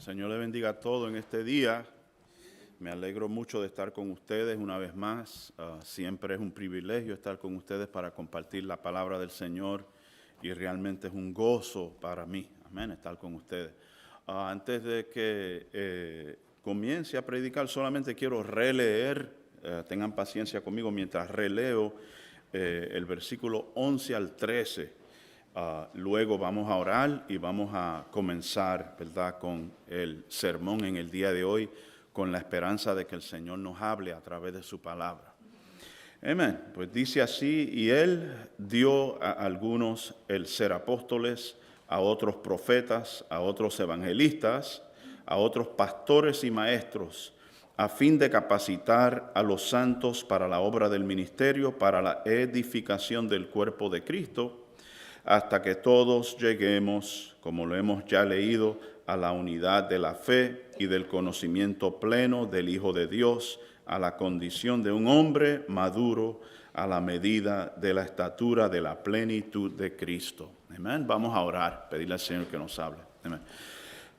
Señor le bendiga a todos en este día. Me alegro mucho de estar con ustedes una vez más. Siempre es un privilegio estar con ustedes para compartir la palabra del Señor y realmente es un gozo para mí, amén, estar con ustedes. Antes de que comience a predicar, solamente quiero releer, tengan paciencia conmigo mientras releo el versículo 11 al 13. Luego vamos a orar y vamos a comenzar, ¿verdad?, con el sermón en el día de hoy, con la esperanza de que el Señor nos hable a través de su palabra. Amén. Pues dice así: y Él dio a algunos el ser apóstoles, a otros profetas, a otros evangelistas, a otros pastores y maestros, a fin de capacitar a los santos para la obra del ministerio, para la edificación del cuerpo de Cristo, hasta que todos lleguemos, como lo hemos ya leído, a la unidad de la fe y del conocimiento pleno del Hijo de Dios, a la condición de un hombre maduro, a la medida de la estatura de la plenitud de Cristo. Amén. Vamos a orar, pedirle al Señor que nos hable. Amén.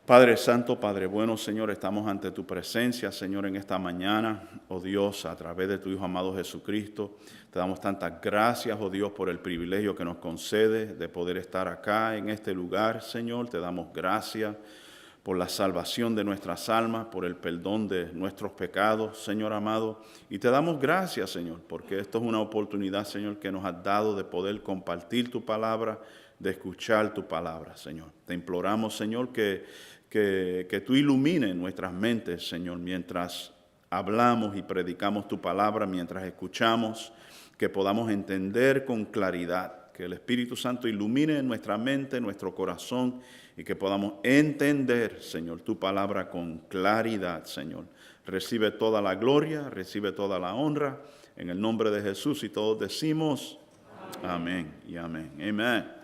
Padre Santo, Padre bueno, Señor, estamos ante tu presencia, Señor, en esta mañana, oh Dios, a través de tu Hijo amado Jesucristo. Te damos tantas gracias, oh Dios, por el privilegio que nos concede de poder estar acá en este lugar, Señor. Te damos gracias por la salvación de nuestras almas, por el perdón de nuestros pecados, Señor amado. Y te damos gracias, Señor, porque esto es una oportunidad, Señor, que nos has dado de poder compartir tu palabra, de escuchar tu palabra, Señor. Te imploramos, Señor, que tú ilumines nuestras mentes, Señor, mientras hablamos y predicamos tu palabra, mientras escuchamos, que podamos entender con claridad, que el Espíritu Santo ilumine nuestra mente, nuestro corazón, y que podamos entender, Señor, tu palabra con claridad, Señor. Recibe toda la gloria, recibe toda la honra, en el nombre de Jesús, y todos decimos amén y amén. Amén.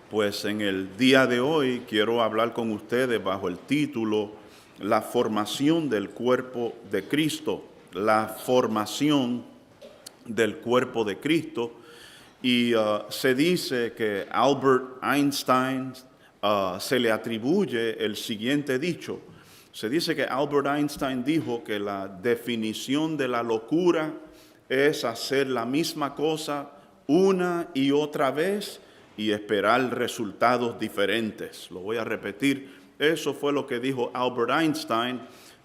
Pues en el día de hoy quiero hablar con ustedes bajo el título La formación del cuerpo de Cristo. La formación del cuerpo de Cristo. Y se dice que Albert Einstein se le atribuye el siguiente dicho. Se dice que Albert Einstein dijo que la definición de la locura es hacer la misma cosa una y otra vez y esperar resultados diferentes. Lo voy a repetir. Eso fue lo que dijo Albert Einstein.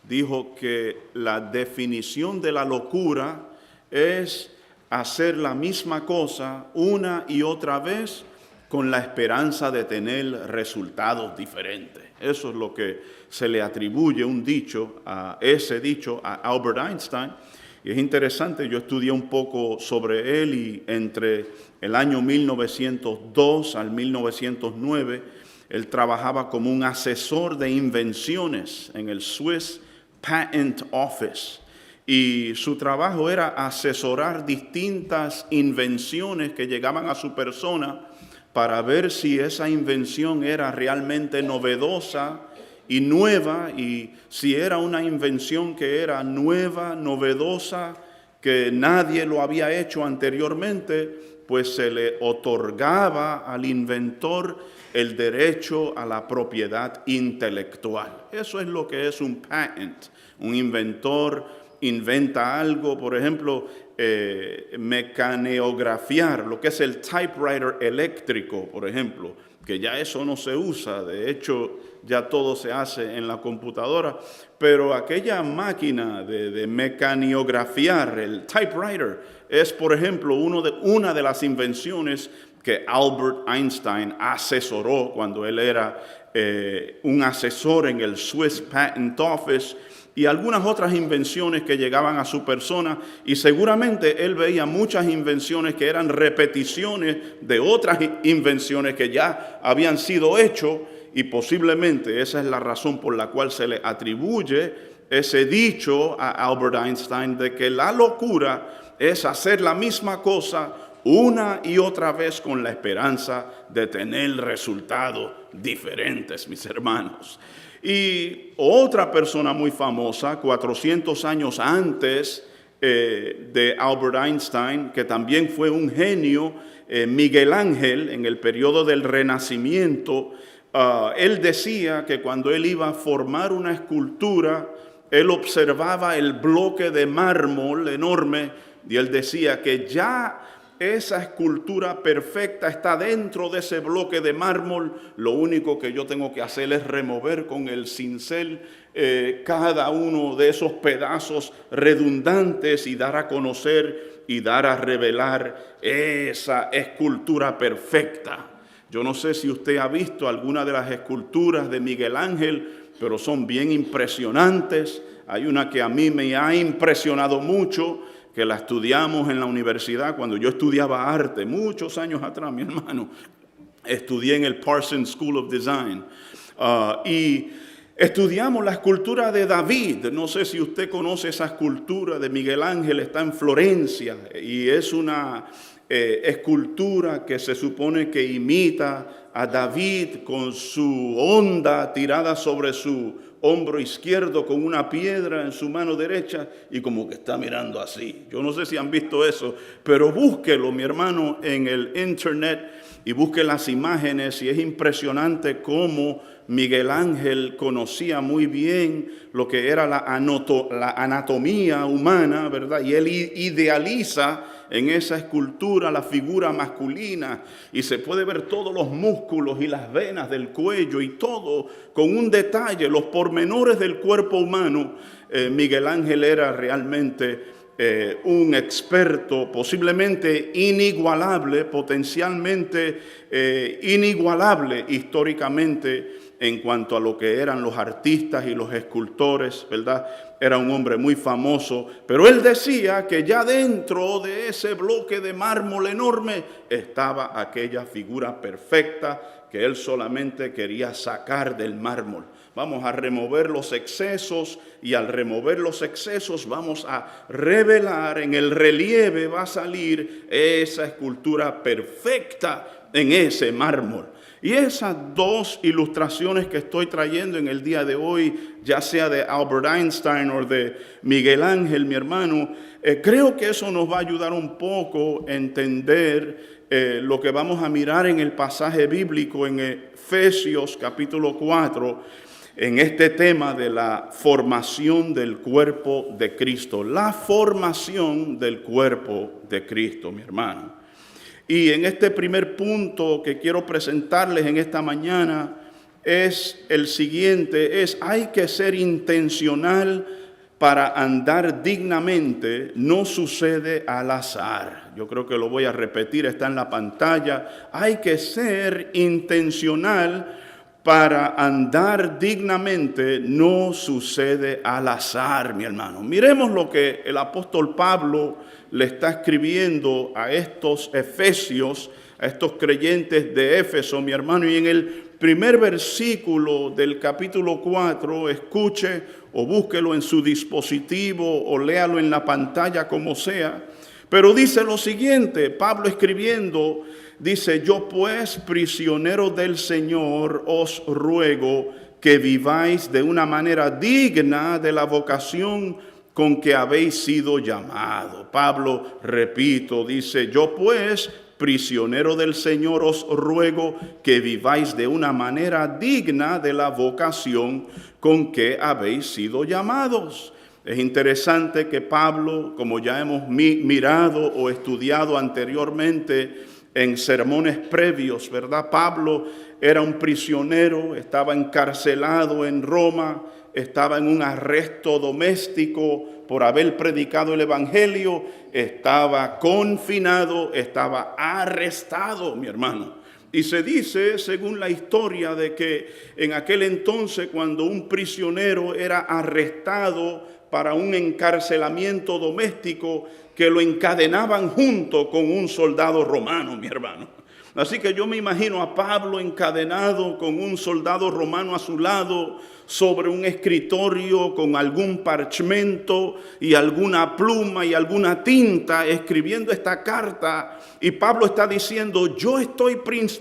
Dijo que la definición de la locura es hacer la misma cosa una y otra vez con la esperanza de tener resultados diferentes. Eso es lo que se le atribuye ese dicho a Albert Einstein. Y es interesante, yo estudié un poco sobre él y entre el año 1902 al 1909, él trabajaba como un asesor de invenciones en el Swiss Patent Office. Y su trabajo era asesorar distintas invenciones que llegaban a su persona para ver si esa invención era realmente novedosa y nueva, y si era una invención que era nueva, novedosa, que nadie lo había hecho anteriormente, pues se le otorgaba al inventor el derecho a la propiedad intelectual. Eso es lo que es un patent. Un inventor inventa algo, por ejemplo, mecaneografiar, lo que es el typewriter eléctrico, por ejemplo, que ya eso no se usa, de hecho ya todo se hace en la computadora, pero aquella máquina de mecaneografiar, el typewriter, es por ejemplo una de las invenciones que Albert Einstein asesoró cuando él era un asesor en el Swiss Patent Office, y algunas otras invenciones que llegaban a su persona, y seguramente él veía muchas invenciones que eran repeticiones de otras invenciones que ya habían sido hechas, y posiblemente esa es la razón por la cual se le atribuye ese dicho a Albert Einstein de que la locura es hacer la misma cosa una y otra vez con la esperanza de tener resultados diferentes, mis hermanos. Y otra persona muy famosa, 400 años antes de Albert Einstein, que también fue un genio, Miguel Ángel, en el periodo del Renacimiento, él decía que cuando él iba a formar una escultura, él observaba el bloque de mármol enorme y él decía que ya esa escultura perfecta está dentro de ese bloque de mármol. Lo único que yo tengo que hacer es remover con el cincel cada uno de esos pedazos redundantes y dar a conocer y dar a revelar esa escultura perfecta. Yo no sé si usted ha visto alguna de las esculturas de Miguel Ángel, pero son bien impresionantes. Hay una que a mí me ha impresionado mucho, que la estudiamos en la universidad cuando yo estudiaba arte, muchos años atrás, mi hermano. Estudié en el Parsons School of Design y estudiamos la escultura de David. No sé si usted conoce esa escultura de Miguel Ángel, está en Florencia y es una escultura que se supone que imita a David con su honda tirada sobre su hombro izquierdo con una piedra en su mano derecha y como que está mirando así. Yo no sé si han visto eso, pero búsquelo, mi hermano, en el internet y busque las imágenes y es impresionante cómo Miguel Ángel conocía muy bien lo que era la anatomía humana, ¿verdad? Y él idealiza en esa escultura la figura masculina y se puede ver todos los músculos y las venas del cuello y todo con un detalle, los pormenores del cuerpo humano. Miguel Ángel era realmente un experto, posiblemente inigualable, potencialmente inigualable históricamente en cuanto a lo que eran los artistas y los escultores, ¿verdad? Era un hombre muy famoso, pero él decía que ya dentro de ese bloque de mármol enorme estaba aquella figura perfecta que él solamente quería sacar del mármol. Vamos a remover los excesos y al remover los excesos vamos a revelar, en el relieve va a salir esa escultura perfecta en ese mármol. Y esas dos ilustraciones que estoy trayendo en el día de hoy, ya sea de Albert Einstein o de Miguel Ángel, mi hermano, creo que eso nos va a ayudar un poco a entender lo que vamos a mirar en el pasaje bíblico en Efesios capítulo 4, en este tema de la formación del cuerpo de Cristo. La formación del cuerpo de Cristo, mi hermano. Y en este primer punto que quiero presentarles en esta mañana es el siguiente, hay que ser intencional para andar dignamente, no sucede al azar. Yo creo que lo voy a repetir, está en la pantalla. Hay que ser intencional para andar dignamente, no sucede al azar, mi hermano. Miremos lo que el apóstol Pablo le está escribiendo a estos efesios, a estos creyentes de Éfeso, mi hermano. Y en el primer versículo del capítulo 4, escuche o búsquelo en su dispositivo o léalo en la pantalla como sea. Pero dice lo siguiente, Pablo escribiendo, dice: yo pues, prisionero del Señor, os ruego que viváis de una manera digna de la vocación con que habéis sido llamado. Pablo, repito, dice: yo pues, prisionero del Señor, os ruego que viváis de una manera digna de la vocación con que habéis sido llamados. Es interesante que Pablo, como ya hemos mirado o estudiado anteriormente en sermones previos, ¿verdad? Pablo era un prisionero, estaba encarcelado en Roma, estaba en un arresto doméstico por haber predicado el evangelio, estaba confinado, estaba arrestado, mi hermano. Y se dice, según la historia, de que en aquel entonces, cuando un prisionero era arrestado para un encarcelamiento doméstico, que lo encadenaban junto con un soldado romano, mi hermano. Así que yo me imagino a Pablo encadenado con un soldado romano a su lado, sobre un escritorio con algún parchmento y alguna pluma y alguna tinta, escribiendo esta carta. Y Pablo está diciendo: yo estoy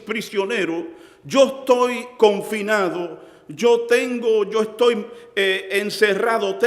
prisionero, yo estoy confinado, yo estoy encerrado,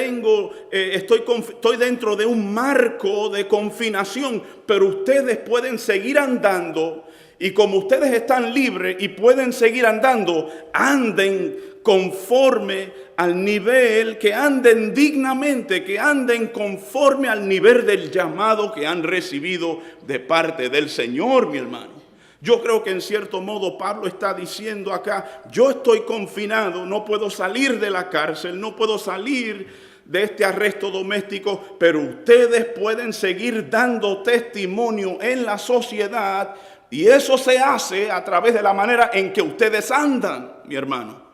estoy dentro de un marco de confinación, pero ustedes pueden seguir andando. Y como ustedes están libres y pueden seguir andando, anden conforme al nivel, que anden dignamente, que anden conforme al nivel del llamado que han recibido de parte del Señor, mi hermano. Yo creo que en cierto modo Pablo está diciendo acá, yo estoy confinado, no puedo salir de la cárcel, no puedo salir de este arresto doméstico, pero ustedes pueden seguir dando testimonio en la sociedad. Y eso se hace a través de la manera en que ustedes andan, mi hermano.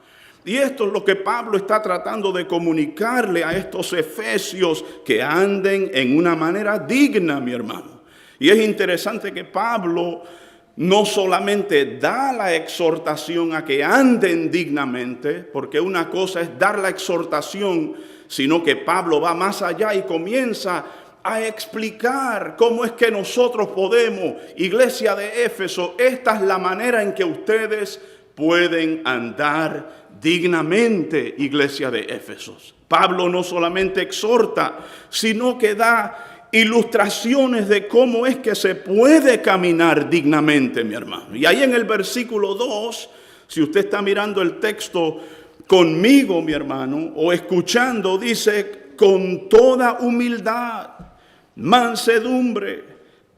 Y esto es lo que Pablo está tratando de comunicarle a estos efesios, que anden en una manera digna, mi hermano. Y es interesante que Pablo no solamente da la exhortación a que anden dignamente, porque una cosa es dar la exhortación, sino que Pablo va más allá y comienza a explicar cómo es que nosotros podemos, iglesia de Éfeso, esta es la manera en que ustedes pueden andar dignamente, iglesia de Éfeso. Pablo no solamente exhorta, sino que da ilustraciones de cómo es que se puede caminar dignamente, mi hermano. Y ahí en el versículo 2, si usted está mirando el texto conmigo, mi hermano, o escuchando, dice, con toda humildad, mansedumbre,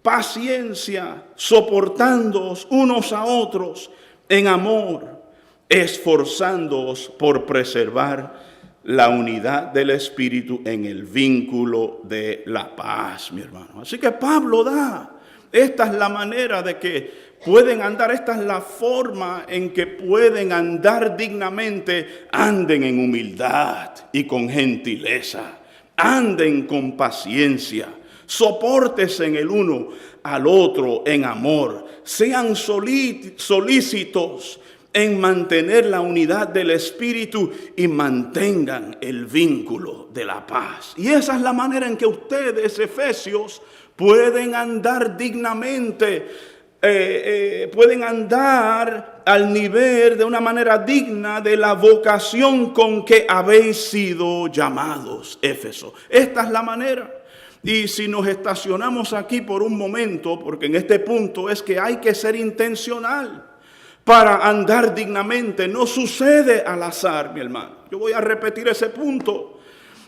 paciencia, soportándoos unos a otros en amor, esforzándoos por preservar la unidad del Espíritu en el vínculo de la paz, mi hermano. Así que Pablo esta es la manera de que pueden andar, esta es la forma en que pueden andar dignamente. Anden en humildad y con gentileza, anden con paciencia, sopórtense en el uno al otro en amor, sean solícitos en mantener la unidad del Espíritu y mantengan el vínculo de la paz. Y esa es la manera en que ustedes, efesios, pueden andar dignamente, pueden andar al nivel de una manera digna de la vocación con que habéis sido llamados, Éfeso. Esta es la manera. Y si nos estacionamos aquí por un momento, porque en este punto es que hay que ser intencional para andar dignamente. No sucede al azar, mi hermano. Yo voy a repetir ese punto.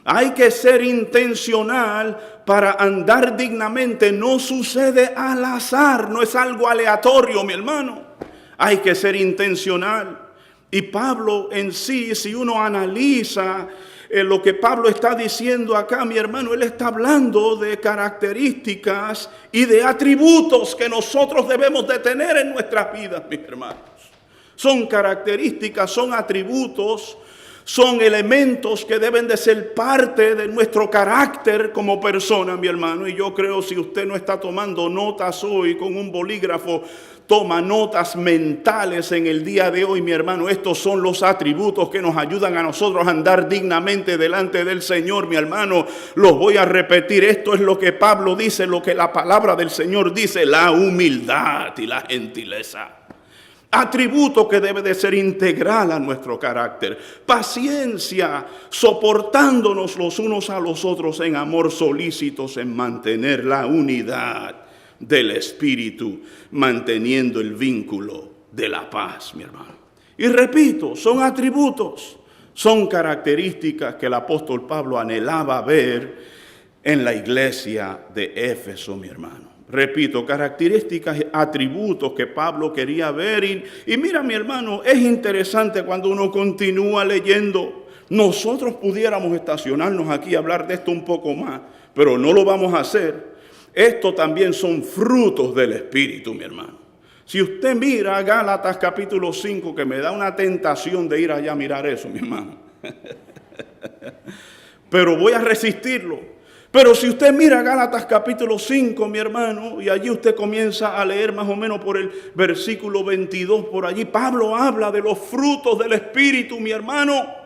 Hay que ser intencional para andar dignamente. No sucede al azar, no es algo aleatorio, mi hermano. Hay que ser intencional. Y Pablo en sí, si uno analiza lo que Pablo está diciendo acá, mi hermano, él está hablando de características y de atributos que nosotros debemos de tener en nuestras vidas, mis hermanos. Son características, son atributos, son elementos que deben de ser parte de nuestro carácter como persona, mi hermano. Y yo creo, si usted no está tomando notas hoy con un bolígrafo, toma notas mentales en el día de hoy, mi hermano. Estos son los atributos que nos ayudan a nosotros a andar dignamente delante del Señor, mi hermano. Los voy a repetir. Esto es lo que Pablo dice, lo que la palabra del Señor dice: la humildad y la gentileza. Atributo que debe de ser integral a nuestro carácter. Paciencia, soportándonos los unos a los otros en amor, solícitos en mantener la unidad del Espíritu, manteniendo el vínculo de la paz, mi hermano. Y repito, son atributos, son características que el apóstol Pablo anhelaba ver en la iglesia de Éfeso, mi hermano. Repito, características, atributos que Pablo quería ver. Y mira, mi hermano, es interesante cuando uno continúa leyendo. Nosotros pudiéramos estacionarnos aquí y hablar de esto un poco más, pero no lo vamos a hacer. Esto también son frutos del Espíritu, mi hermano. Si usted mira Gálatas capítulo 5, que me da una tentación de ir allá a mirar eso, mi hermano. Pero voy a resistirlo. Pero si usted mira Gálatas capítulo 5, mi hermano, y allí usted comienza a leer más o menos por el versículo 22, por allí Pablo habla de los frutos del Espíritu, mi hermano.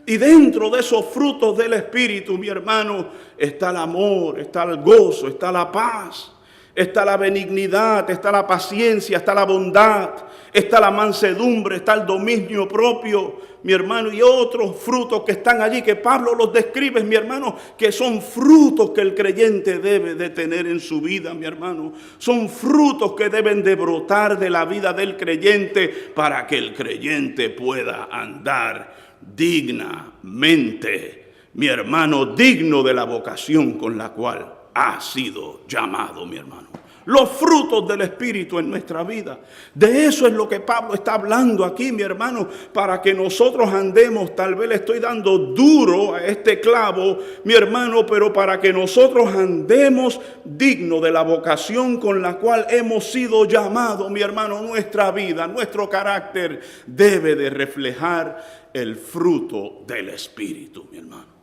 Y dentro de esos frutos del Espíritu, mi hermano, está el amor, está el gozo, está la paz, está la benignidad, está la paciencia, está la bondad, está la mansedumbre, está el dominio propio, mi hermano, y otros frutos que están allí, que Pablo los describe, mi hermano, que son frutos que el creyente debe de tener en su vida, mi hermano. Son frutos que deben de brotar de la vida del creyente para que el creyente pueda andar dignamente, mi hermano, digno de la vocación con la cual ha sido llamado, mi hermano. Los frutos del Espíritu en nuestra vida. De eso es lo que Pablo está hablando aquí, mi hermano, para que nosotros andemos. Tal vez le estoy dando duro a este clavo, mi hermano, pero para que nosotros andemos digno de la vocación con la cual hemos sido llamados, mi hermano. Nuestra vida, nuestro carácter debe de reflejar el fruto del Espíritu, mi hermano.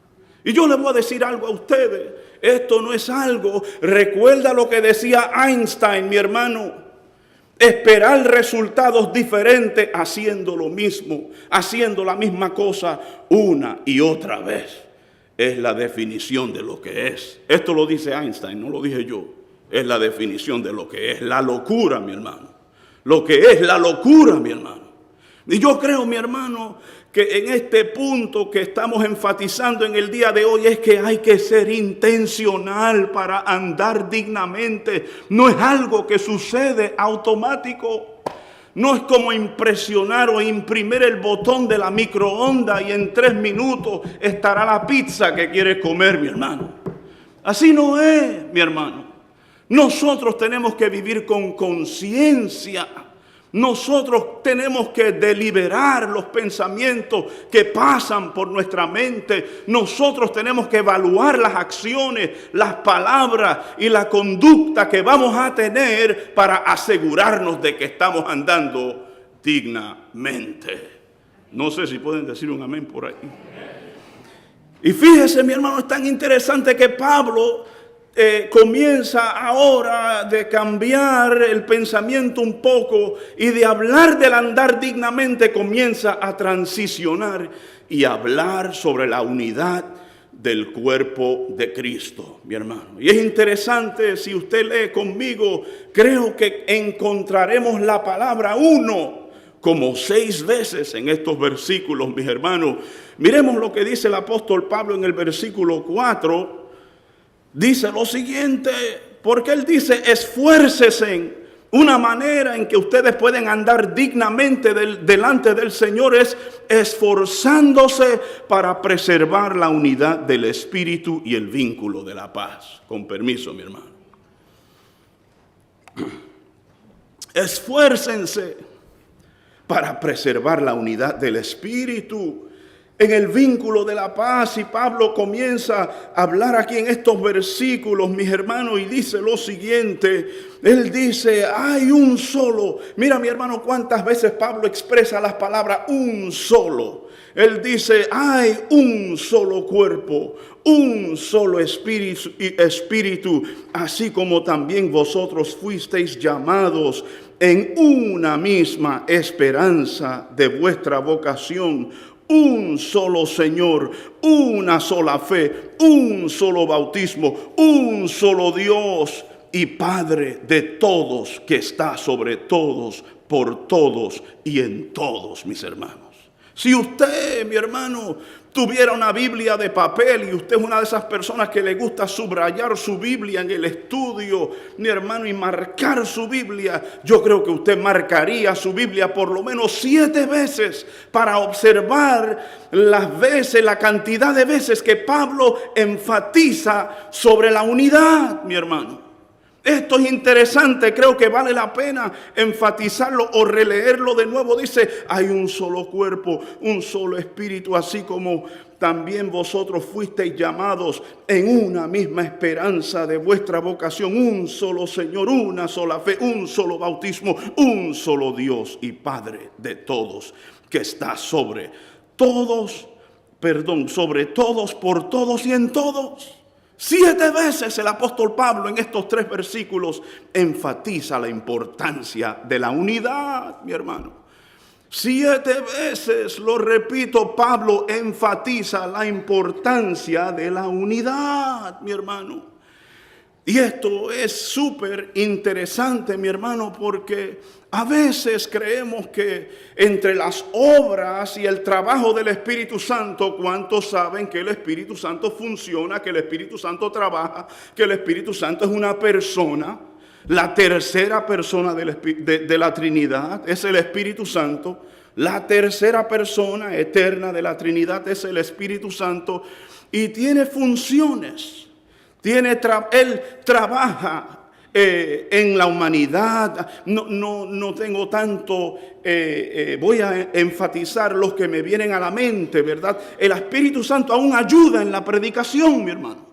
Y yo les voy a decir algo a ustedes. Esto no es algo. Recuerda lo que decía Einstein, mi hermano. Esperar resultados diferentes haciendo lo mismo, haciendo la misma cosa una y otra vez. Es la definición de lo que es. Esto lo dice Einstein, no lo dije yo. Es la definición de lo que es la locura, mi hermano. Lo que es la locura, mi hermano. Y yo creo, mi hermano, que en este punto que estamos enfatizando en el día de hoy es que hay que ser intencional para andar dignamente. No es algo que sucede automático. No es como impresionar o imprimir el botón de la microondas y en 3 minutos estará la pizza que quieres comer, mi hermano. Así no es, mi hermano. Nosotros tenemos que vivir con conciencia. Nosotros tenemos que deliberar los pensamientos que pasan por nuestra mente. Nosotros tenemos que evaluar las acciones, las palabras y la conducta que vamos a tener para asegurarnos de que estamos andando dignamente. No sé si pueden decir un amén por ahí. Y fíjese, mi hermano, es tan interesante que Pablo comienza ahora de cambiar el pensamiento un poco y de hablar del andar dignamente comienza a transicionar y hablar sobre la unidad del cuerpo de Cristo, mi hermano. Y es interesante, si usted lee conmigo, creo que encontraremos la palabra uno como 6 veces en estos versículos, mis hermanos. Miremos lo que dice el apóstol Pablo en el versículo 4. Dice lo siguiente, porque él dice, esfuércese. Una manera en que ustedes pueden andar dignamente delante del Señor es esforzándose para preservar la unidad del Espíritu y el vínculo de la paz. Con permiso, mi hermano. Esfuércense para preservar la unidad del Espíritu en el vínculo de la paz. Y Pablo comienza a hablar aquí en estos versículos, mis hermanos, y dice lo siguiente. Él dice, hay un solo. Mira, mi hermano, cuántas veces Pablo expresa las palabras un solo. Él dice, hay un solo cuerpo, un solo espíritu, así como también vosotros fuisteis llamados en una misma esperanza de vuestra vocación. Un solo Señor, una sola fe, un solo bautismo, un solo Dios y Padre de todos, que está sobre todos, por todos y en todos, mis hermanos. Si usted, mi hermano, tuviera una Biblia de papel y usted es una de esas personas que le gusta subrayar su Biblia en el estudio, mi hermano, y marcar su Biblia, yo creo que usted marcaría su Biblia por lo menos 7 veces para observar las veces, la cantidad de veces que Pablo enfatiza sobre la unidad, mi hermano. Esto es interesante, creo que vale la pena enfatizarlo o releerlo de nuevo. Dice, hay un solo cuerpo, un solo espíritu, así como también vosotros fuisteis llamados en una misma esperanza de vuestra vocación. Un solo Señor, una sola fe, un solo bautismo, un solo Dios y Padre de todos, que está sobre todos, sobre todos, por todos y en todos. 7 veces el apóstol Pablo en estos 3 versículos enfatiza la importancia de la unidad, mi hermano. 7 veces, lo repito, Pablo enfatiza la importancia de la unidad, mi hermano. Y esto es súper interesante, mi hermano, porque a veces creemos que entre las obras y el trabajo del Espíritu Santo, ¿cuántos saben que el Espíritu Santo funciona, que el Espíritu Santo trabaja, que el Espíritu Santo es una persona? La tercera persona de la Trinidad es el Espíritu Santo. La tercera persona eterna de la Trinidad es el Espíritu Santo y tiene funciones. Él trabaja en la humanidad. No tengo tanto, voy a enfatizar los que me vienen a la mente, ¿verdad? El Espíritu Santo aún ayuda en la predicación, mi hermano.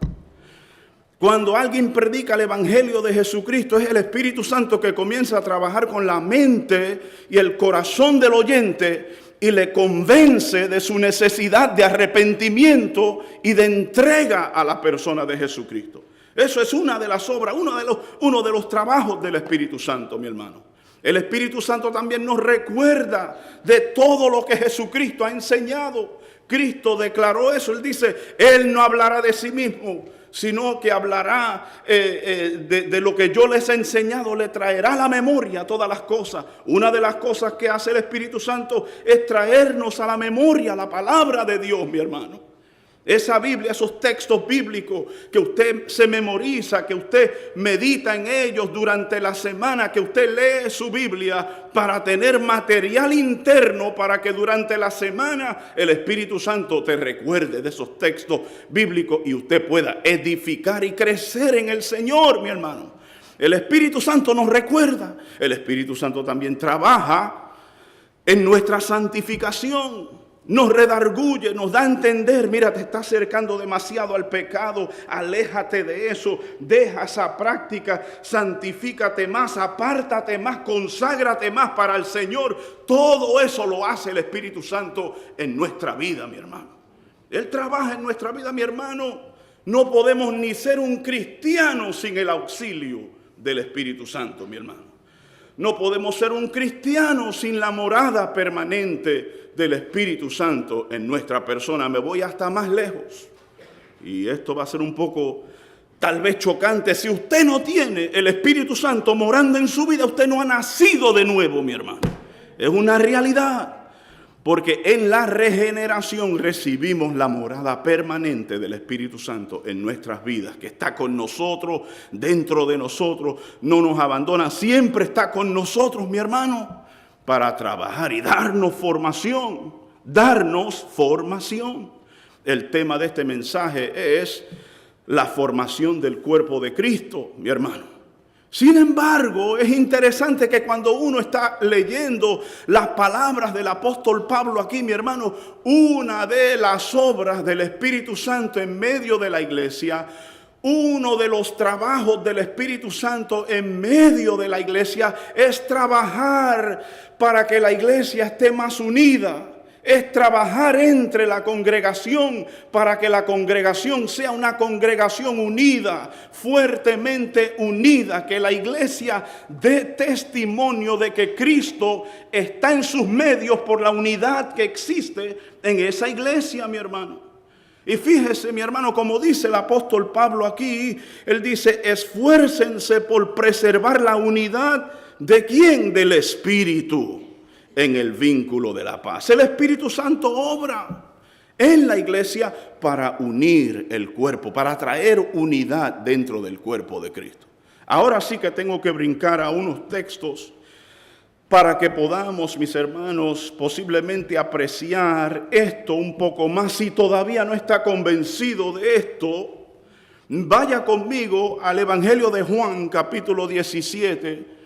Cuando alguien predica el Evangelio de Jesucristo, es el Espíritu Santo que comienza a trabajar con la mente y el corazón del oyente y le convence de su necesidad de arrepentimiento y de entrega a la persona de Jesucristo. Eso es una de las obras, uno de los trabajos del Espíritu Santo, mi hermano. El Espíritu Santo también nos recuerda de todo lo que Jesucristo ha enseñado. Cristo declaró eso. Él dice, Él no hablará de sí mismo, sino que hablará de lo que yo les he enseñado, le traerá a la memoria todas las cosas. Una de las cosas que hace el Espíritu Santo es traernos a la memoria la palabra de Dios, mi hermano. Esa Biblia, esos textos bíblicos que usted se memoriza, que usted medita en ellos durante la semana, que usted lee su Biblia para tener material interno para que durante la semana el Espíritu Santo te recuerde de esos textos bíblicos y usted pueda edificar y crecer en el Señor, mi hermano. El Espíritu Santo nos recuerda. El Espíritu Santo también trabaja en nuestra santificación. Nos redarguye, nos da a entender, mira, te estás acercando demasiado al pecado, aléjate de eso, deja esa práctica, santifícate más, apártate más, conságrate más para el Señor. Todo eso lo hace el Espíritu Santo en nuestra vida, mi hermano. Él trabaja en nuestra vida, mi hermano. No podemos ni ser un cristiano sin el auxilio del Espíritu Santo, mi hermano. No podemos ser un cristiano sin la morada permanente del Espíritu Santo en nuestra persona. Me voy hasta más lejos. Y esto va a ser un poco, tal vez chocante. Si usted no tiene el Espíritu Santo morando en su vida, usted no ha nacido de nuevo, mi hermano. Es una realidad. Porque en la regeneración recibimos la morada permanente del Espíritu Santo en nuestras vidas, que está con nosotros, dentro de nosotros, no nos abandona, siempre está con nosotros, mi hermano, para trabajar y darnos formación, El tema de este mensaje es la formación del cuerpo de Cristo, mi hermano. Sin embargo, es interesante que cuando uno está leyendo las palabras del apóstol Pablo aquí, mi hermano, una de las obras del Espíritu Santo en medio de la iglesia, uno de los trabajos del Espíritu Santo en medio de la iglesia es trabajar para que la iglesia esté más unida. Es trabajar entre la congregación para que la congregación sea una congregación unida, fuertemente unida, que la iglesia dé testimonio de que Cristo está en sus medios por la unidad que existe en esa iglesia, mi hermano. Y fíjese, mi hermano, como dice el apóstol Pablo aquí, él dice, esfuércense por preservar la unidad ¿de quién? Del Espíritu. En el vínculo de la paz. El Espíritu Santo obra en la iglesia para unir el cuerpo, para traer unidad dentro del cuerpo de Cristo. Ahora sí que tengo que brincar a unos textos para que podamos, mis hermanos, posiblemente apreciar esto un poco más. Si todavía no está convencido de esto, vaya conmigo al Evangelio de Juan, capítulo 17.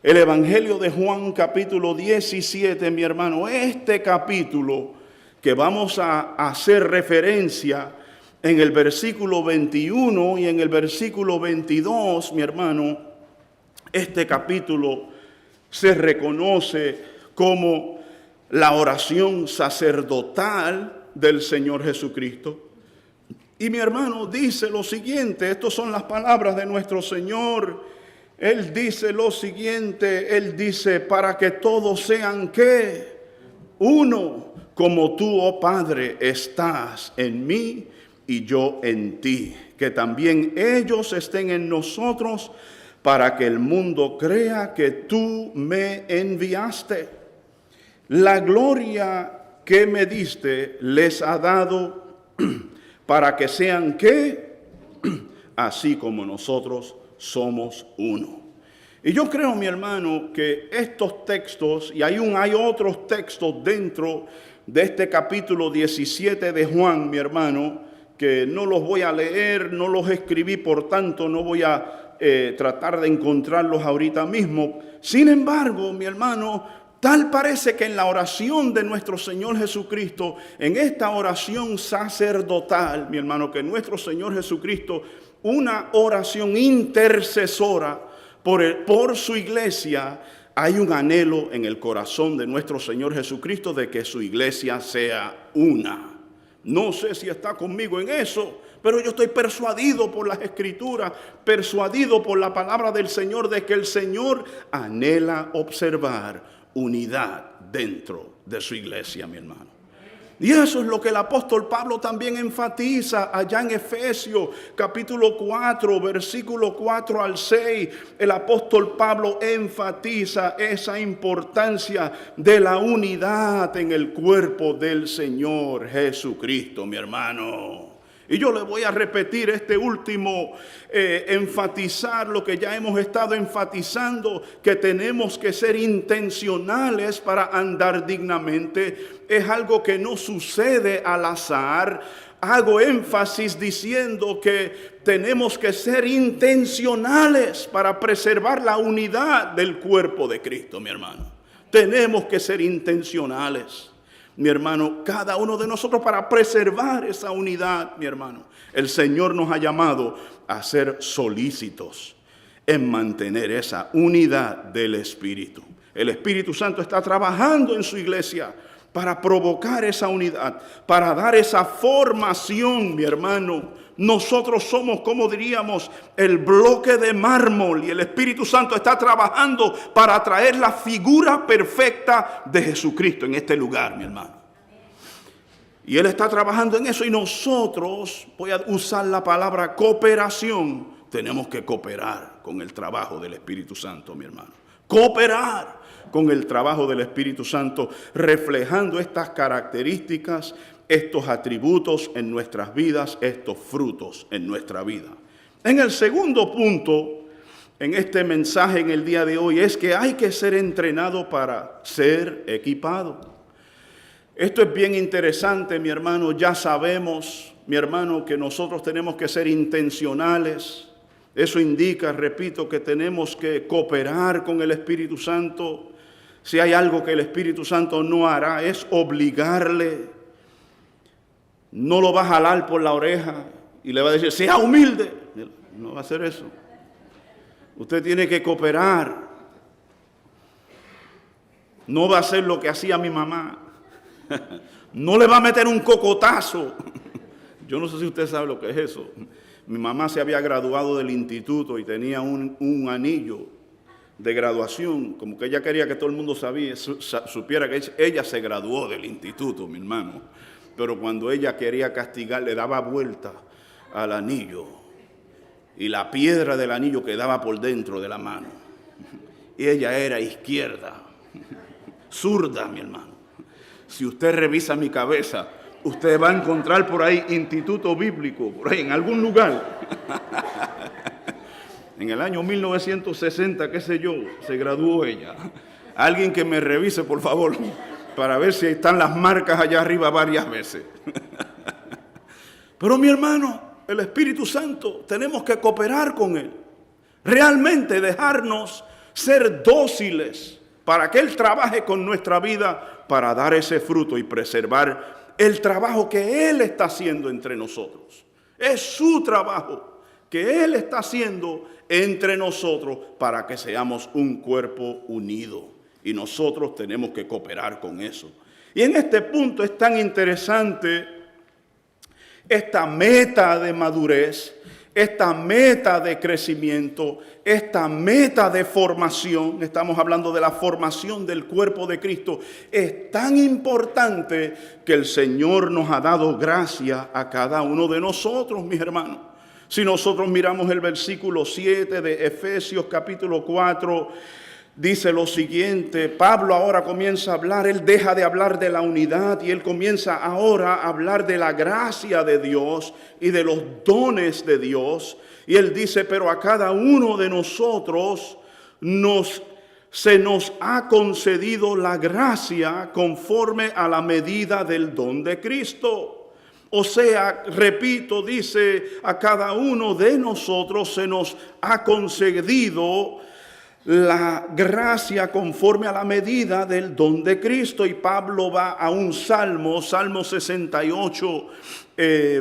El Evangelio de Juan capítulo 17, mi hermano, este capítulo que vamos a hacer referencia en el versículo 21 y en el versículo 22, mi hermano, este capítulo se reconoce como la oración sacerdotal del Señor Jesucristo. Y mi hermano dice lo siguiente, estas son las palabras de nuestro Señor. Él dice lo siguiente, Él dice, para que todos sean, ¿qué? Uno, como tú, oh Padre, estás en mí y yo en ti, que también ellos estén en nosotros, para que el mundo crea que tú me enviaste. La gloria que me diste les ha dado para que sean ¿qué? Así como nosotros somos uno. Y yo creo, mi hermano, que estos textos, y hay otros textos dentro de este capítulo 17 de Juan, mi hermano, que no los voy a leer, no los escribí, por tanto no voy a tratar de encontrarlos ahorita mismo. Sin embargo, mi hermano, tal parece que en la oración de nuestro Señor Jesucristo, en esta oración sacerdotal, mi hermano, que nuestro Señor Jesucristo, una oración intercesora por su iglesia, hay un anhelo en el corazón de nuestro Señor Jesucristo de que su iglesia sea una. No sé si está conmigo en eso, pero yo estoy persuadido por las Escrituras, persuadido por la palabra del Señor, de que el Señor anhela observar unidad dentro de su iglesia, mi hermano. Y eso es lo que el apóstol Pablo también enfatiza allá en Efesios capítulo 4, versículo 4 al 6. El apóstol Pablo enfatiza esa importancia de la unidad en el cuerpo del Señor Jesucristo, mi hermano. Y yo le voy a repetir este último, enfatizar lo que ya hemos estado enfatizando, que tenemos que ser intencionales para andar dignamente. Es algo que no sucede al azar. Hago énfasis diciendo que tenemos que ser intencionales para preservar la unidad del cuerpo de Cristo, mi hermano. Tenemos que ser intencionales, mi hermano, cada uno de nosotros, para preservar esa unidad, mi hermano. El Señor nos ha llamado a ser solícitos en mantener esa unidad del Espíritu. El Espíritu Santo está trabajando en su iglesia para provocar esa unidad, para dar esa formación, mi hermano. Nosotros somos, como diríamos, el bloque de mármol, y el Espíritu Santo está trabajando para traer la figura perfecta de Jesucristo en este lugar, mi hermano. Y Él está trabajando en eso, y nosotros, voy a usar la palabra cooperación, tenemos que cooperar con el trabajo del Espíritu Santo, mi hermano. Cooperar con el trabajo del Espíritu Santo, reflejando estas características, estos atributos en nuestras vidas, estos frutos en nuestra vida. En el segundo punto, en este mensaje en el día de hoy, es que hay que ser entrenado para ser equipado. Esto es bien interesante, mi hermano. Ya sabemos, mi hermano, que nosotros tenemos que ser intencionales. Eso indica, repito, que tenemos que cooperar con el Espíritu Santo. Si hay algo que el Espíritu Santo no hará, es obligarle. No lo va a jalar por la oreja y le va a decir, sea humilde. No va a hacer eso. Usted tiene que cooperar. No va a hacer lo que hacía mi mamá. No le va a meter un cocotazo. Yo no sé si usted sabe lo que es eso. Mi mamá se había graduado del instituto y tenía un anillo de graduación, como que ella quería que todo el mundo supiera que ella se graduó del instituto, mi hermano. Pero cuando ella quería castigar, le daba vuelta al anillo y la piedra del anillo quedaba por dentro de la mano. Y ella era izquierda, zurda, mi hermano. Si usted revisa mi cabeza, usted va a encontrar por ahí instituto bíblico, por ahí en algún lugar. En el año 1960, qué sé yo, se graduó ella. Alguien que me revise, por favor, para ver si están las marcas allá arriba varias veces. Pero mi hermano, el Espíritu Santo, tenemos que cooperar con Él. Realmente dejarnos ser dóciles para que Él trabaje con nuestra vida para dar ese fruto y preservar el trabajo que Él está haciendo entre nosotros. Es su trabajo que Él está haciendo entre nosotros para que seamos un cuerpo unido. Y nosotros tenemos que cooperar con eso. Y en este punto es tan interesante esta meta de madurez, esta meta de crecimiento, esta meta de formación, estamos hablando de la formación del cuerpo de Cristo, es tan importante que el Señor nos ha dado gracia a cada uno de nosotros, mis hermanos. Si nosotros miramos el versículo 7 de Efesios capítulo 4, dice lo siguiente. Pablo ahora comienza a hablar, él deja de hablar de la unidad y él comienza ahora a hablar de la gracia de Dios y de los dones de Dios. Y él dice, pero a cada uno de nosotros se nos ha concedido la gracia conforme a la medida del don de Cristo. O sea, repito, dice, a cada uno de nosotros se nos ha concedido la gracia conforme a la medida del don de Cristo. Y Pablo va a un salmo, Salmo 68,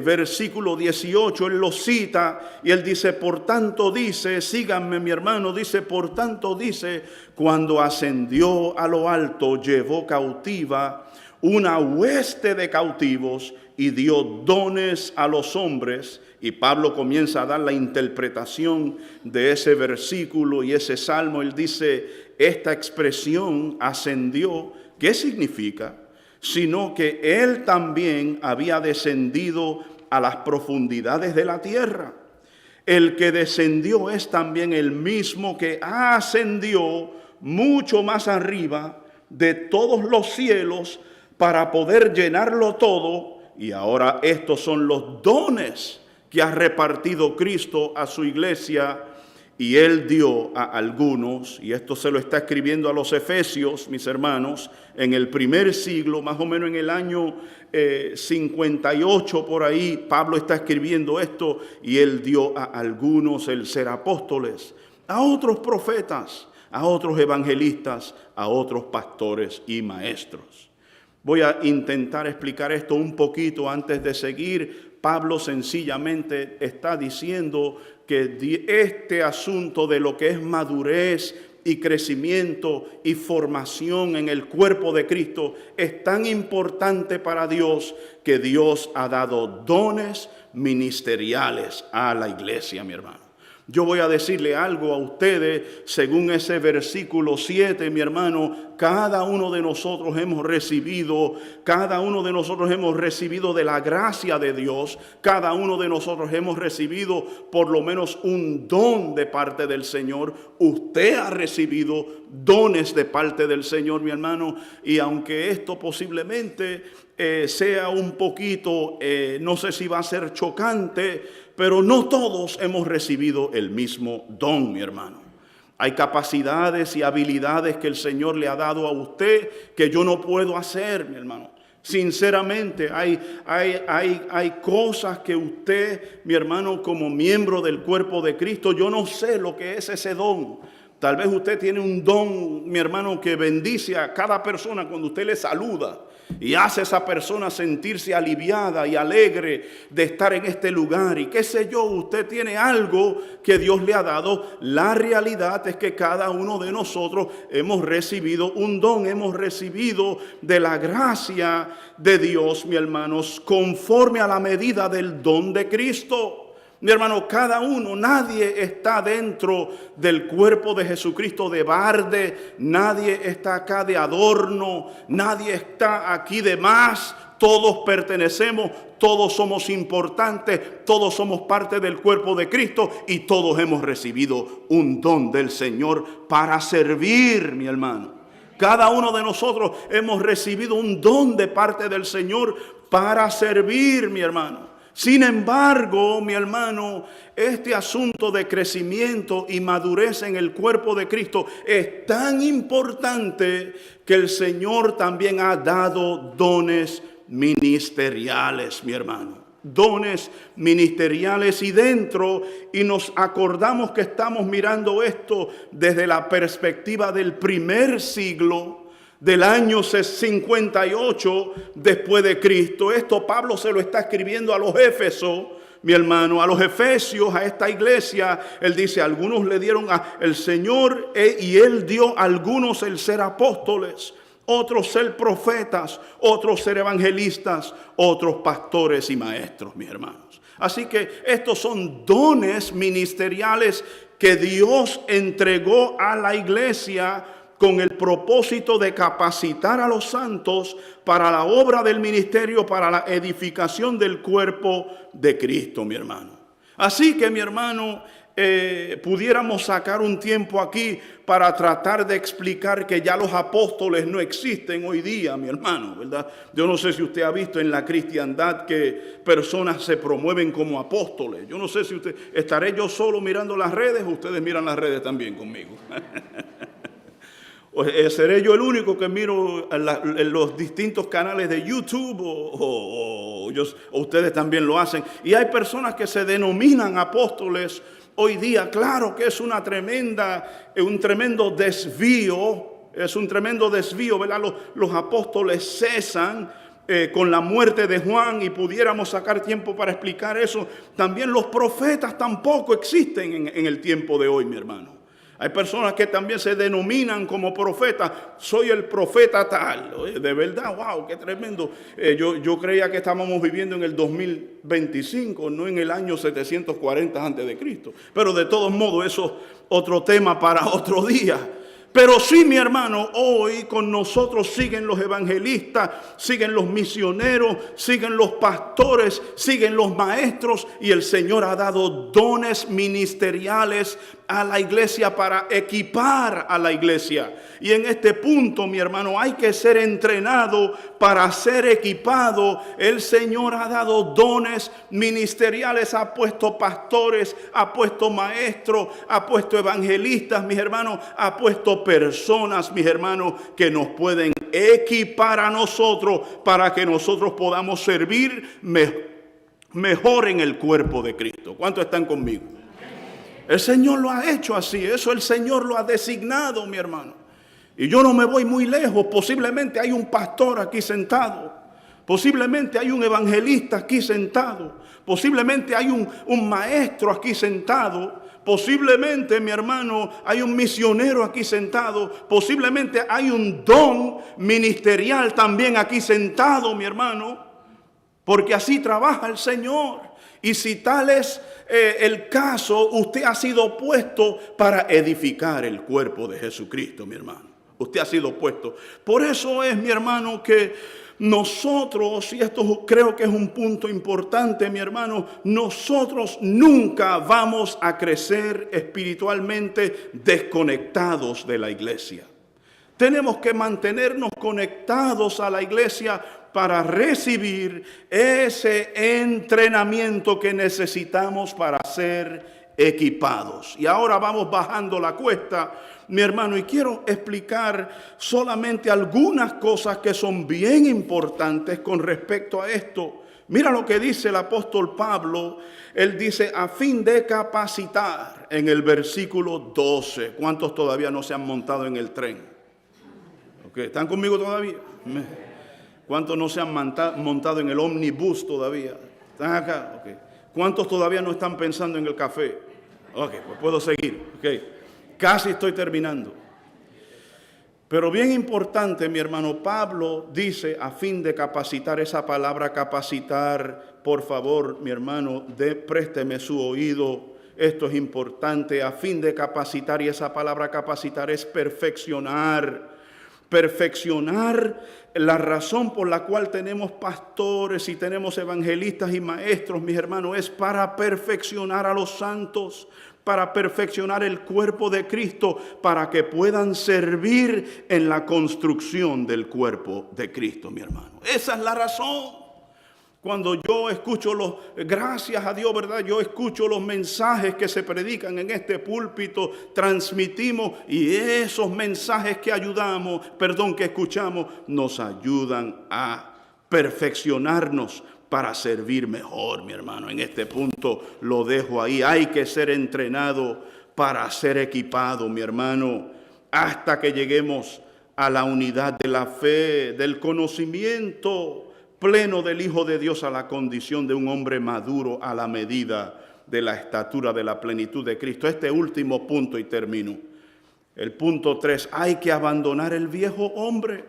versículo 18, él lo cita y él dice, por tanto dice, síganme mi hermano, dice, por tanto dice, cuando ascendió a lo alto, llevó cautiva una hueste de cautivos y dio dones a los hombres. Y Pablo comienza a dar la interpretación de ese versículo y ese salmo. Él dice, esta expresión ascendió, ¿qué significa? Sino que él también había descendido a las profundidades de la tierra. El que descendió es también el mismo que ascendió mucho más arriba de todos los cielos para poder llenarlo todo. Y ahora estos son los dones que ha repartido Cristo a su iglesia, y él dio a algunos, y esto se lo está escribiendo a los efesios, mis hermanos, en el primer siglo, más o menos en el año 58 por ahí, Pablo está escribiendo esto, y él dio a algunos el ser apóstoles, a otros profetas, a otros evangelistas, a otros pastores y maestros. Voy a intentar explicar esto un poquito antes de seguir. Pablo sencillamente está diciendo que este asunto de lo que es madurez y crecimiento y formación en el cuerpo de Cristo es tan importante para Dios que Dios ha dado dones ministeriales a la iglesia, mi hermano. Yo voy a decirle algo a ustedes, según ese versículo 7, mi hermano, cada uno de nosotros hemos recibido de la gracia de Dios, cada uno de nosotros hemos recibido por lo menos un don de parte del Señor. Usted ha recibido dones de parte del Señor, mi hermano, y aunque esto posiblemente sea un poquito, no sé si va a ser chocante, pero no todos hemos recibido el mismo don, mi hermano. Hay capacidades y habilidades que el Señor le ha dado a usted que yo no puedo hacer, mi hermano. Sinceramente, hay cosas que usted, mi hermano, como miembro del cuerpo de Cristo, yo no sé lo que es ese don. Tal vez usted tiene un don, mi hermano, que bendice a cada persona cuando usted le saluda y hace a esa persona sentirse aliviada y alegre de estar en este lugar. Y qué sé yo, usted tiene algo que Dios le ha dado. La realidad es que cada uno de nosotros hemos recibido un don, hemos recibido de la gracia de Dios, mi hermanos, conforme a la medida del don de Cristo. Mi hermano, cada uno, nadie está dentro del cuerpo de Jesucristo de balde, nadie está acá de adorno, nadie está aquí de más. Todos pertenecemos, todos somos importantes, todos somos parte del cuerpo de Cristo y todos hemos recibido un don del Señor para servir, mi hermano. Cada uno de nosotros hemos recibido un don de parte del Señor para servir, mi hermano. Sin embargo, mi hermano, este asunto de crecimiento y madurez en el cuerpo de Cristo es tan importante que el Señor también ha dado dones ministeriales, mi hermano. Dones ministeriales y nos acordamos que estamos mirando esto desde la perspectiva del primer siglo, del año 58 después de Cristo. Esto Pablo se lo está escribiendo a los Éfesos, mi hermano, a los Efesios, a esta iglesia. Él dice, algunos le dieron al Señor y Él dio a algunos el ser apóstoles, otros ser profetas, otros ser evangelistas, otros pastores y maestros, mis hermanos. Así que estos son dones ministeriales que Dios entregó a la iglesia con el propósito de capacitar a los santos para la obra del ministerio, para la edificación del cuerpo de Cristo, mi hermano. Así que, mi hermano, pudiéramos sacar un tiempo aquí para tratar de explicar que ya los apóstoles no existen hoy día, mi hermano, ¿verdad? Yo no sé si usted ha visto en la cristiandad que personas se promueven como apóstoles. Yo no sé si estaré yo solo mirando las redes o ustedes miran las redes también conmigo. ¿Seré yo el único que miro en los distintos canales de YouTube o ustedes también lo hacen? Y hay personas que se denominan apóstoles hoy día. Claro que es un tremendo desvío, ¿verdad? Los apóstoles cesan con la muerte de Juan y pudiéramos sacar tiempo para explicar eso. También los profetas tampoco existen en el tiempo de hoy, mi hermano. Hay personas que también se denominan como profetas. Soy el profeta tal. Oye, de verdad, wow, qué tremendo. Yo creía que estábamos viviendo en el 2025, no en el año 740 antes de Cristo. Pero de todos modos, eso es otro tema para otro día. Pero sí, mi hermano, hoy con nosotros siguen los evangelistas, siguen los misioneros, siguen los pastores, siguen los maestros, y el Señor ha dado dones ministeriales a la iglesia para equipar a la iglesia. Y en este punto, mi hermano, hay que ser entrenado para ser equipado. El Señor ha dado dones ministeriales, ha puesto pastores, ha puesto maestros, ha puesto evangelistas, mis hermanos, ha puesto personas, mis hermanos, que nos pueden equipar a nosotros para que nosotros podamos servir mejor en el cuerpo de Cristo. ¿Cuántos están conmigo? El Señor lo ha hecho así, eso el Señor lo ha designado, mi hermano. Y yo no me voy muy lejos, posiblemente hay un pastor aquí sentado, posiblemente hay un evangelista aquí sentado, posiblemente hay un maestro aquí sentado, posiblemente, mi hermano, hay un misionero aquí sentado, posiblemente hay un don ministerial también aquí sentado, mi hermano, porque así trabaja el Señor. Y si tal es el caso, usted ha sido puesto para edificar el cuerpo de Jesucristo, mi hermano. Usted ha sido puesto. Por eso es, mi hermano, que nosotros, y esto creo que es un punto importante, mi hermano, nosotros nunca vamos a crecer espiritualmente desconectados de la iglesia. Tenemos que mantenernos conectados a la iglesia para recibir ese entrenamiento que necesitamos para ser equipados. Y ahora vamos bajando la cuesta, mi hermano, y quiero explicar solamente algunas cosas que son bien importantes con respecto a esto. Mira lo que dice el apóstol Pablo. Él dice, a fin de capacitar, en el versículo 12. ¿Cuántos todavía no se han montado en el tren? Okay, ¿están conmigo todavía? ¿Cuántos no se han montado en el ómnibus todavía? ¿Están acá? Okay. ¿Cuántos todavía no están pensando en el café? Ok, pues puedo seguir. Okay. Casi estoy terminando. Pero bien importante, mi hermano, Pablo dice, a fin de capacitar, esa palabra capacitar, por favor, mi hermano, présteme su oído. Esto es importante, a fin de capacitar, y esa palabra capacitar es perfeccionar. Perfeccionar, la razón por la cual tenemos pastores y tenemos evangelistas y maestros, mis hermanos, es para perfeccionar a los santos, para perfeccionar el cuerpo de Cristo, para que puedan servir en la construcción del cuerpo de Cristo, mi hermano. Esa es la razón. Cuando yo escucho gracias a Dios, ¿verdad? Yo escucho los mensajes que se predican en este púlpito, transmitimos, y esos mensajes que escuchamos, nos ayudan a perfeccionarnos para servir mejor, mi hermano. En este punto lo dejo ahí. Hay que ser entrenado para ser equipado, mi hermano, hasta que lleguemos a la unidad de la fe, del conocimiento pleno del Hijo de Dios, a la condición de un hombre maduro a la medida de la estatura de la plenitud de Cristo. Este último punto y termino. El punto 3, hay que abandonar el viejo hombre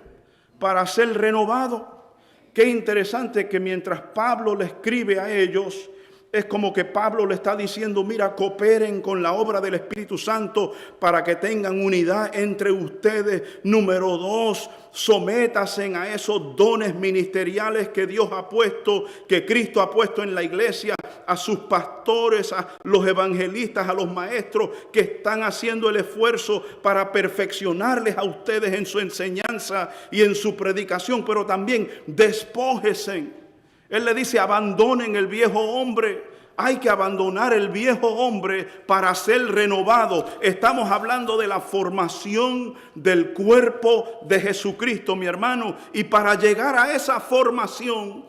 para ser renovado. Qué interesante que mientras Pablo le escribe a ellos, es como que Pablo le está diciendo, mira, cooperen con la obra del Espíritu Santo para que tengan unidad entre ustedes. Número 2, sométanse a esos dones ministeriales que Dios ha puesto, que Cristo ha puesto en la iglesia, a sus pastores, a los evangelistas, a los maestros que están haciendo el esfuerzo para perfeccionarles a ustedes en su enseñanza y en su predicación, pero también despójense. Él le dice, abandonen el viejo hombre. Hay que abandonar el viejo hombre para ser renovado. Estamos hablando de la formación del cuerpo de Jesucristo, mi hermano. Y para llegar a esa formación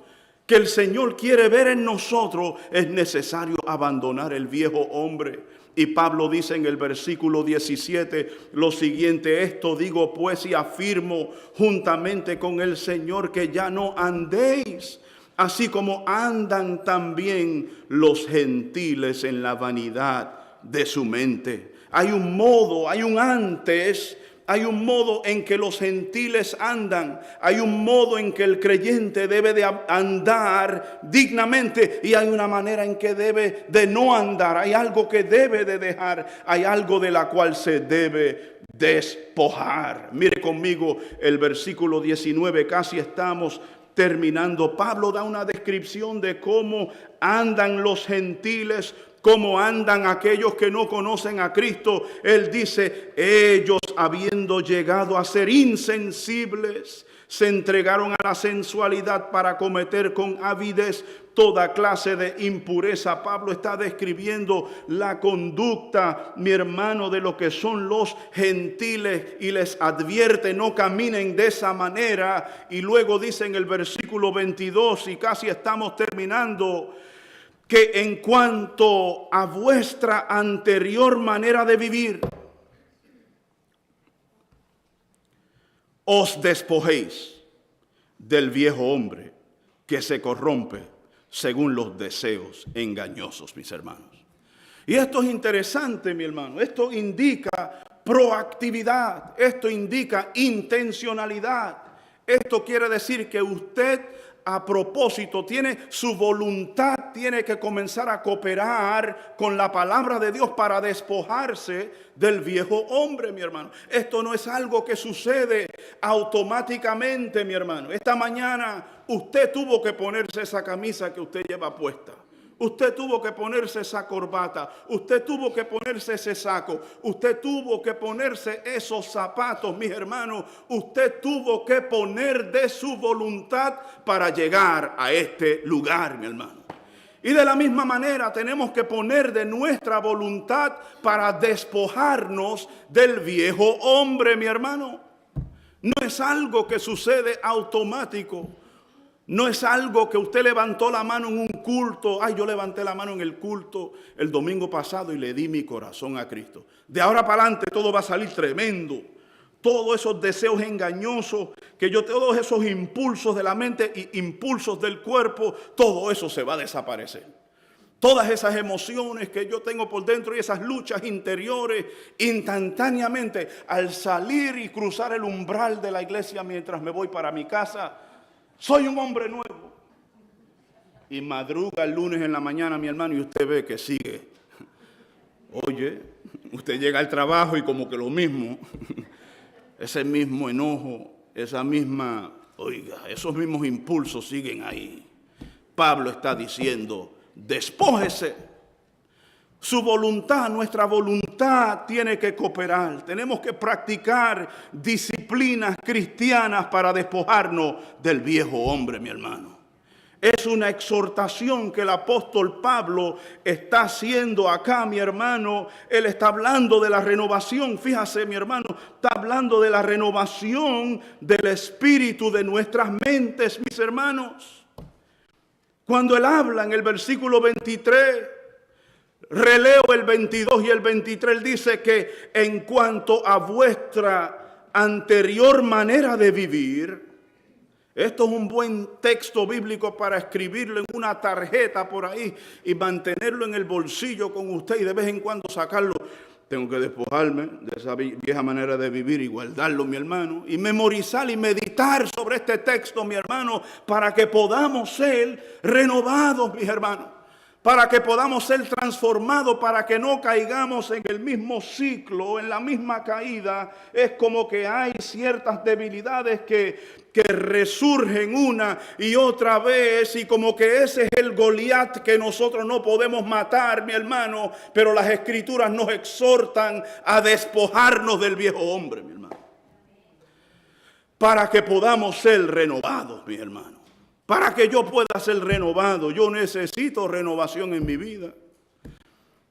que el Señor quiere ver en nosotros, es necesario abandonar el viejo hombre. Y Pablo dice en el versículo 17 lo siguiente: esto digo pues y afirmo juntamente con el Señor, que ya no andéis así como andan también los gentiles en la vanidad de su mente. Hay un modo, hay un antes, hay un modo en que los gentiles andan, hay un modo en que el creyente debe de andar dignamente, y hay una manera en que debe de no andar. Hay algo que debe de dejar, hay algo de la cual se debe despojar. Mire conmigo el versículo 19, casi estamos terminando. Pablo da una descripción de cómo andan los gentiles, cómo andan aquellos que no conocen a Cristo. Él dice, ellos, habiendo llegado a ser insensibles, se entregaron a la sensualidad para cometer con avidez toda clase de impureza. Pablo está describiendo la conducta, mi hermano, de lo que son los gentiles, y les advierte, no caminen de esa manera. Y luego dice en el versículo 22, y casi estamos terminando, que en cuanto a vuestra anterior manera de vivir, os despojéis del viejo hombre que se corrompe según los deseos engañosos, mis hermanos. Y esto es interesante, mi hermano. Esto indica proactividad, esto indica intencionalidad. Esto quiere decir que usted, a propósito, tiene su voluntad, tiene que comenzar a cooperar con la palabra de Dios para despojarse del viejo hombre, mi hermano. Esto no es algo que sucede automáticamente, mi hermano. Esta mañana usted tuvo que ponerse esa camisa que usted lleva puesta. Usted tuvo que ponerse esa corbata, usted tuvo que ponerse ese saco, usted tuvo que ponerse esos zapatos, mis hermanos. Usted tuvo que poner de su voluntad para llegar a este lugar, mi hermano. Y de la misma manera tenemos que poner de nuestra voluntad para despojarnos del viejo hombre, mi hermano. No es algo que sucede automático. No es algo que usted levantó la mano en un culto. Ay, yo levanté la mano en el culto el domingo pasado y le di mi corazón a Cristo. De ahora para adelante todo va a salir tremendo. Todos esos deseos engañosos, todos esos impulsos de la mente y impulsos del cuerpo, todo eso se va a desaparecer. Todas esas emociones que yo tengo por dentro y esas luchas interiores, instantáneamente al salir y cruzar el umbral de la iglesia mientras me voy para mi casa, soy un hombre nuevo. Y madruga el lunes en la mañana, mi hermano, y usted ve que sigue. Oye, usted llega al trabajo y como que lo mismo, ese mismo enojo, esa misma, esos mismos impulsos siguen ahí. Pablo está diciendo, despójese. Su voluntad, nuestra voluntad tiene que cooperar. Tenemos que practicar disciplinas cristianas para despojarnos del viejo hombre, mi hermano. Es una exhortación que el apóstol Pablo está haciendo acá, mi hermano. Él está hablando de la renovación. Fíjase, mi hermano, está hablando de la renovación del espíritu de nuestras mentes, mis hermanos. Cuando él habla en el versículo 23, releo el 22 y el 23, él dice que en cuanto a vuestra anterior manera de vivir, esto es un buen texto bíblico para escribirlo en una tarjeta por ahí y mantenerlo en el bolsillo con usted y de vez en cuando sacarlo. Tengo que despojarme de esa vieja manera de vivir y guardarlo, mi hermano, y memorizar y meditar sobre este texto, mi hermano, para que podamos ser renovados, mis hermanos. para que podamos ser transformados, para que no caigamos en el mismo ciclo, en la misma caída. Es como que hay ciertas debilidades que resurgen una y otra vez, y como que ese es el Goliat que nosotros no podemos matar, mi hermano, pero las Escrituras nos exhortan a despojarnos del viejo hombre, mi hermano, para que podamos ser renovados, mi hermano. Para que yo pueda ser renovado, yo necesito renovación en mi vida.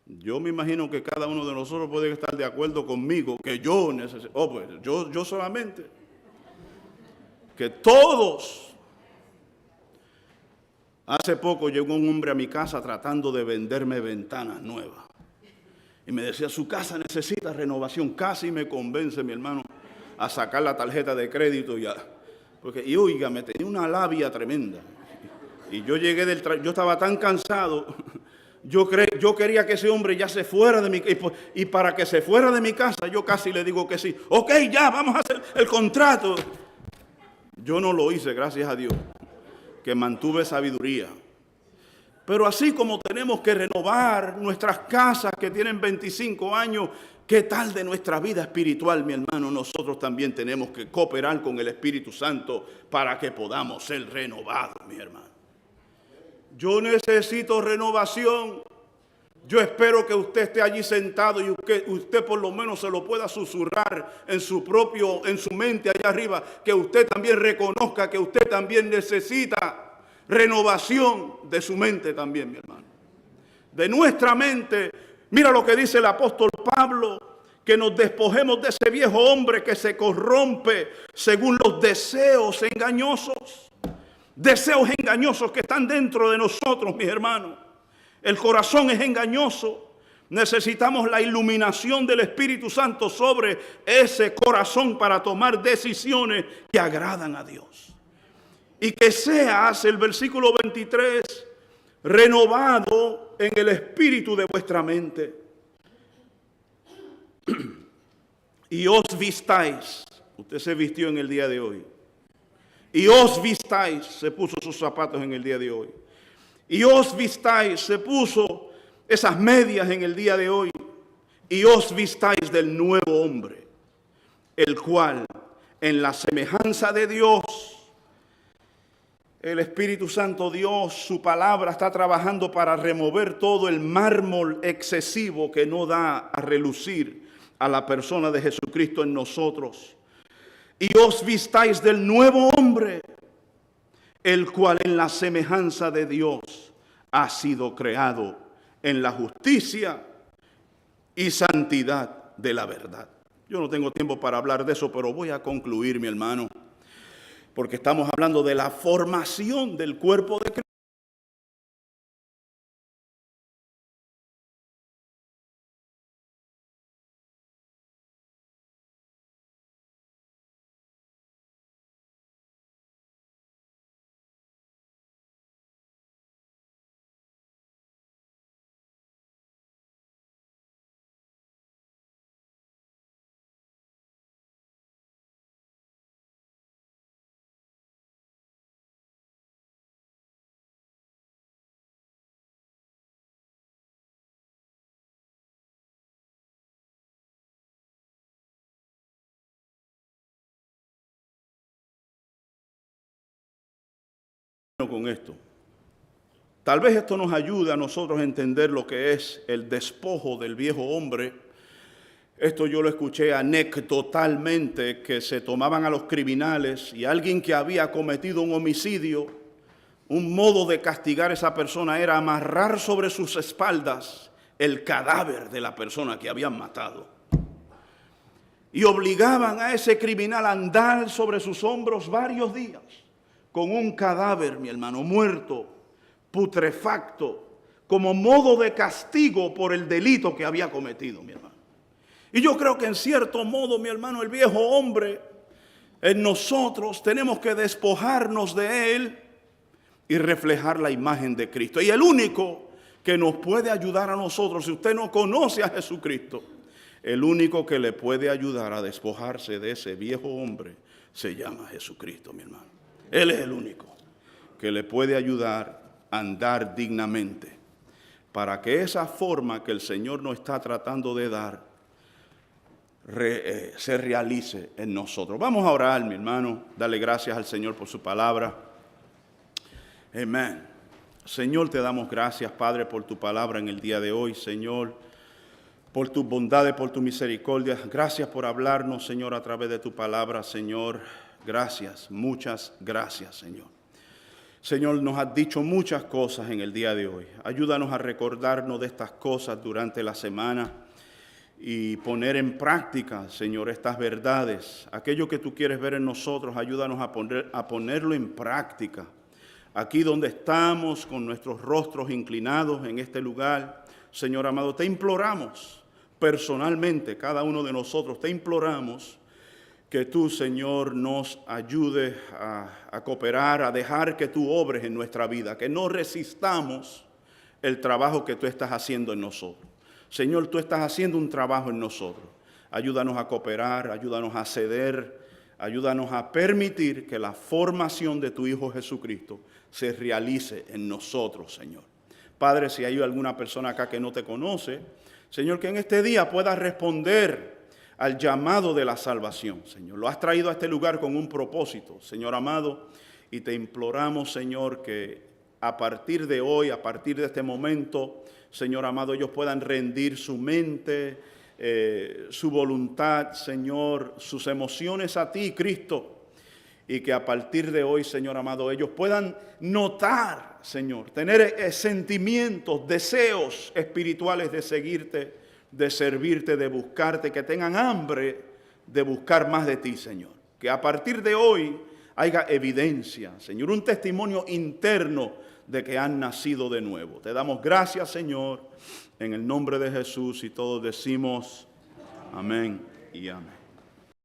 Yo me imagino que cada uno de nosotros puede estar de acuerdo conmigo que yo necesito, pues yo solamente, que todos. Hace poco llegó un hombre a mi casa tratando de venderme ventanas nuevas. Y me decía, su casa necesita renovación. Casi me convence, mi hermano, a sacar la tarjeta de crédito y porque, y oiga, me tenía una labia tremenda. Y yo llegué yo estaba tan cansado. Yo quería que ese hombre ya se fuera de mi casa. Y para que se fuera de mi casa, yo casi le digo que sí. Ok, ya, vamos a hacer el contrato. Yo no lo hice, gracias a Dios, que mantuve sabiduría. Pero así como tenemos que renovar nuestras casas que tienen 25 años, ¿qué tal de nuestra vida espiritual, mi hermano? Nosotros también tenemos que cooperar con el Espíritu Santo para que podamos ser renovados, mi hermano. Yo necesito renovación. Yo espero que usted esté allí sentado y usted por lo menos se lo pueda susurrar en su mente allá arriba, que usted también reconozca que usted también necesita renovación de su mente también, mi hermano. De nuestra mente. Mira lo que dice el apóstol Pablo, que nos despojemos de ese viejo hombre que se corrompe según los deseos engañosos. Deseos engañosos que están dentro de nosotros, mis hermanos. El corazón es engañoso. Necesitamos la iluminación del Espíritu Santo sobre ese corazón para tomar decisiones que agradan a Dios. Y que seas, el versículo 23, renovado en el espíritu de vuestra mente. Y os vistáis. Usted se vistió en el día de hoy. Y os vistáis. Se puso sus zapatos en el día de hoy. Y os vistáis. Se puso esas medias en el día de hoy. Y os vistáis del nuevo hombre, el cual en la semejanza de Dios, el Espíritu Santo, Dios, su palabra está trabajando para remover todo el mármol excesivo que no da a relucir a la persona de Jesucristo en nosotros. Y os vistáis del nuevo hombre, el cual en la semejanza de Dios ha sido creado en la justicia y santidad de la verdad. Yo no tengo tiempo para hablar de eso, pero voy a concluir, mi hermano, porque estamos hablando de la formación del cuerpo de Cristo. Con esto, tal vez esto nos ayude a nosotros a entender lo que es el despojo del viejo hombre. Esto yo lo escuché anecdotalmente, que se tomaban a los criminales y alguien que había cometido un homicidio, un modo de castigar a esa persona era amarrar sobre sus espaldas el cadáver de la persona que habían matado. Y obligaban a ese criminal a andar sobre sus hombros varios días con un cadáver, mi hermano, muerto, putrefacto, como modo de castigo por el delito que había cometido, mi hermano. Y yo creo que en cierto modo, mi hermano, el viejo hombre en nosotros tenemos que despojarnos de él y reflejar la imagen de Cristo. Y el único que nos puede ayudar a nosotros, si usted no conoce a Jesucristo, el único que le puede ayudar a despojarse de ese viejo hombre se llama Jesucristo, mi hermano. Él es el único que le puede ayudar a andar dignamente para que esa forma que el Señor nos está tratando de dar se realice en nosotros. Vamos a orar, mi hermano, darle gracias al Señor por su palabra. Amén. Señor, te damos gracias, Padre, por tu palabra en el día de hoy, Señor, por tus bondades, por tu misericordia. Gracias por hablarnos, Señor, a través de tu palabra, Señor. Gracias, muchas gracias, Señor. Señor, nos has dicho muchas cosas en el día de hoy. Ayúdanos a recordarnos de estas cosas durante la semana y poner en práctica, Señor, estas verdades. Aquello que tú quieres ver en nosotros, ayúdanos a ponerlo en práctica. Aquí donde estamos, con nuestros rostros inclinados en este lugar, Señor amado, te imploramos personalmente, cada uno de nosotros, te imploramos que tú, Señor, nos ayude a cooperar, a dejar que tú obres en nuestra vida, que no resistamos el trabajo que tú estás haciendo en nosotros. Señor, tú estás haciendo un trabajo en nosotros. Ayúdanos a cooperar, ayúdanos a ceder, ayúdanos a permitir que la formación de tu Hijo Jesucristo se realice en nosotros, Señor. Padre, si hay alguna persona acá que no te conoce, Señor, que en este día pueda responder al llamado de la salvación, Señor. Lo has traído a este lugar con un propósito, Señor amado, y te imploramos, Señor, que a partir de hoy, a partir de este momento, Señor amado, ellos puedan rendir su mente, su voluntad, Señor, sus emociones a ti, Cristo, y que a partir de hoy, Señor amado, ellos puedan notar, Señor, tener sentimientos, deseos espirituales de seguirte, de servirte, de buscarte, que tengan hambre de buscar más de ti, Señor. Que a partir de hoy haya evidencia, Señor, un testimonio interno de que han nacido de nuevo. Te damos gracias, Señor, en el nombre de Jesús, y todos decimos amén y amén.